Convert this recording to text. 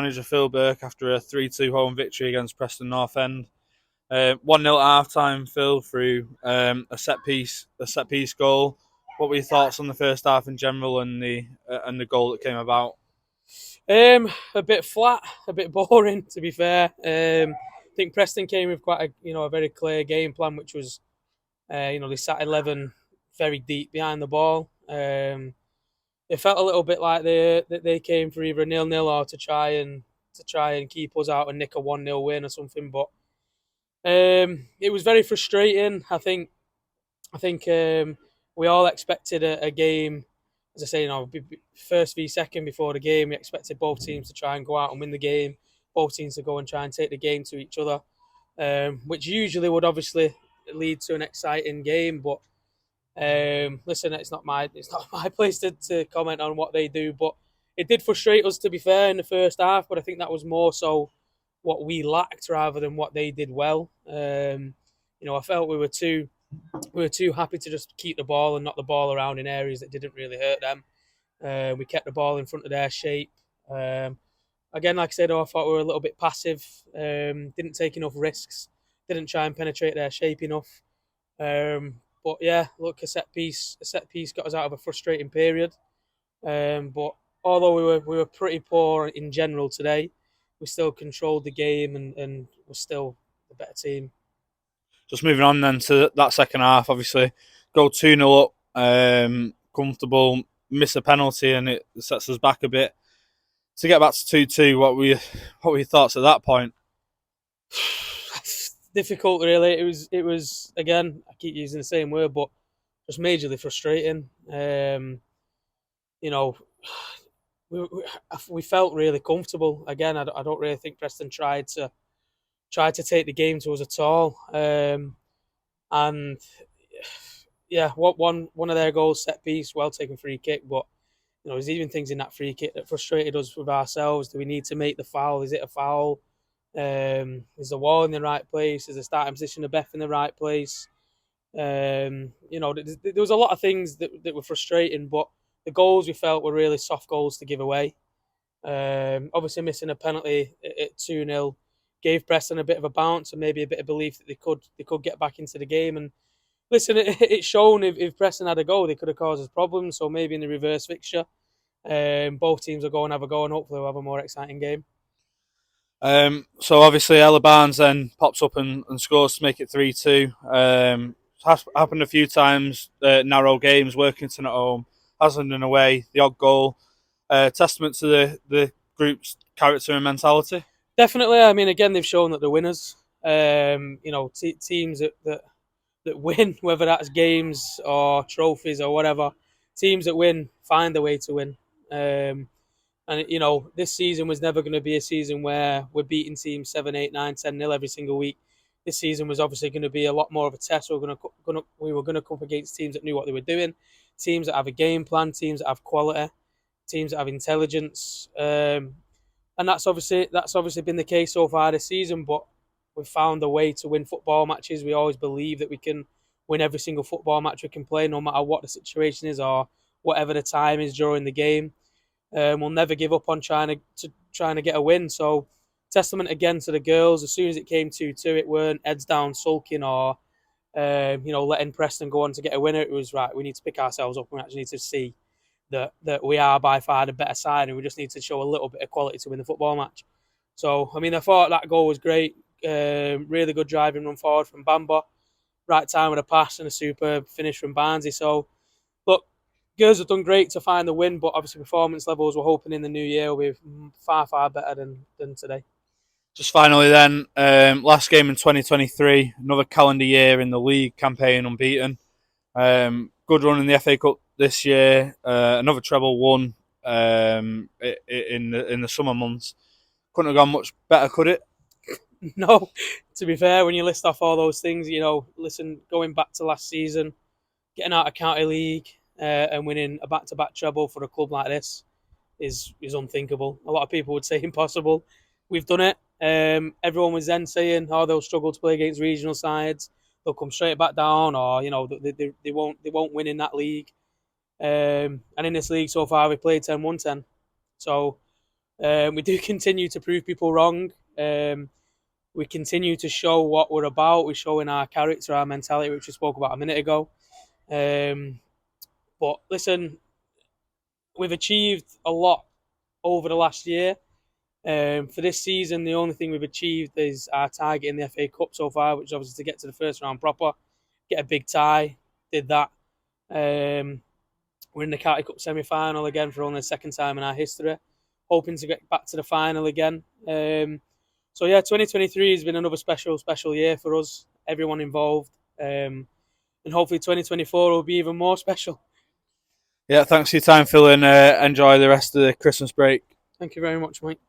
Manager Phil Burke after a 3-2 home victory against Preston North End. 1-0 at half time, Phil, through a set piece goal. What were your thoughts on the first half in general and the goal that came about? A bit flat, a bit boring, to be fair. I think Preston came with quite a very clear game plan, which was they sat 11 very deep behind the ball. It felt a little bit like they came for either a 0-0 or to try and keep us out and nick a 1-0 win or something. But it was very frustrating. I think we all expected a game, as I say, first v second before the game. We expected both teams to try and go out and win the game, both teams to go and try and take the game to each other, which usually would obviously lead to an exciting game. But listen, it's not my place to comment on what they do, but it did frustrate us, to be fair, in the first half. But I think that was more so what we lacked rather than what they did well. I felt we were too happy to just keep the ball and knock the ball around in areas that didn't really hurt them. We kept the ball in front of their shape. Again, like I said, I thought we were a little bit passive. Didn't take enough risks. Didn't try and penetrate their shape enough. But yeah, look, a set piece got us out of a frustrating period. But although we were pretty poor in general today, we still controlled the game and were still the better team. Just moving on then to that second half, obviously, go 2-0 up, comfortable, miss a penalty, and it sets us back a bit. To get back to 2-2, what were your thoughts at that point? Difficult, really. It was again. I keep using the same word, but just majorly frustrating. You know, we felt really comfortable. Again, I don't really think Preston tried to take the game to us at all. And yeah, what one of their goals, set piece, well taken free kick, but there's even things in that free kick that frustrated us with ourselves. Do we need to make the foul? Is it a foul? Is the wall in the right place? Is the starting position of Beth in the right place? There was a lot of things that were frustrating, but the goals we felt were really soft goals to give away. Obviously, missing a penalty at 2-0 gave Preston a bit of a bounce and maybe a bit of belief that they could get back into the game. And listen, it's shown if Preston had a goal, they could have caused us problems. So maybe in the reverse fixture, both teams will go and have a go, and hopefully we'll have a more exciting game. So obviously Ella Barnes then pops up and scores to make it 3-2. Has happened a few times, narrow games, Workington at home, Haslingden away, the odd goal. Testament to the group's character and mentality. Definitely. I mean, again, they've shown that they're winners. Teams that win, whether that's games or trophies or whatever, teams that win find a way to win. And this season was never going to be a season where we're beating teams 7, 8, 9, 10-0 every single week. This season was obviously going to be a lot more of a test. We were going to come up against teams that knew what they were doing, teams that have a game plan, teams that have quality, teams that have intelligence. And that's obviously been the case so far this season. But we've found a way to win football matches. We always believe that we can win every single football match we can play, no matter what the situation is or whatever the time is during the game. We'll never give up on trying to get a win. So testament again to the girls. As soon as it came 2-2, it weren't heads down sulking or letting Preston go on to get a winner. It was right. We need to pick ourselves up. We actually need to see that we are by far the better side, and we just need to show a little bit of quality to win the football match. So I mean, I thought that goal was great. Really good driving run forward from Bamba. Right time with a pass and a superb finish from Barnsley. So look, girls have done great to find the win, but obviously performance levels we're hoping in the new year will be far, far better than today. Just finally then, last game in 2023, another calendar year in the league campaign unbeaten. Good run in the FA Cup this year, another treble won in the summer months. Couldn't have gone much better, could it? No, to be fair, when you list off all those things, listen, going back to last season, getting out of county league and winning a back-to-back treble for a club like this is unthinkable. A lot of people would say impossible. We've done it. Everyone was then saying, "Oh, they'll struggle to play against regional sides. They'll come straight back down, or they won't win in that league." And in this league so far, we played 10-1-10. So We do continue to prove people wrong. We continue to show what we're about. We're showing our character, our mentality, which we spoke about a minute ago. But listen, we've achieved a lot over the last year. For this season, the only thing we've achieved is our target in the FA Cup so far, which is obviously to get to the first round proper, get a big tie. Did that. We're in the County Cup semi-final again for only the second time in our history. Hoping to get back to the final again. So yeah, 2023 has been another special year for us, everyone involved. And hopefully 2024 will be even more special. Yeah, thanks for your time, Phil, and enjoy the rest of the Christmas break. Thank you very much, mate.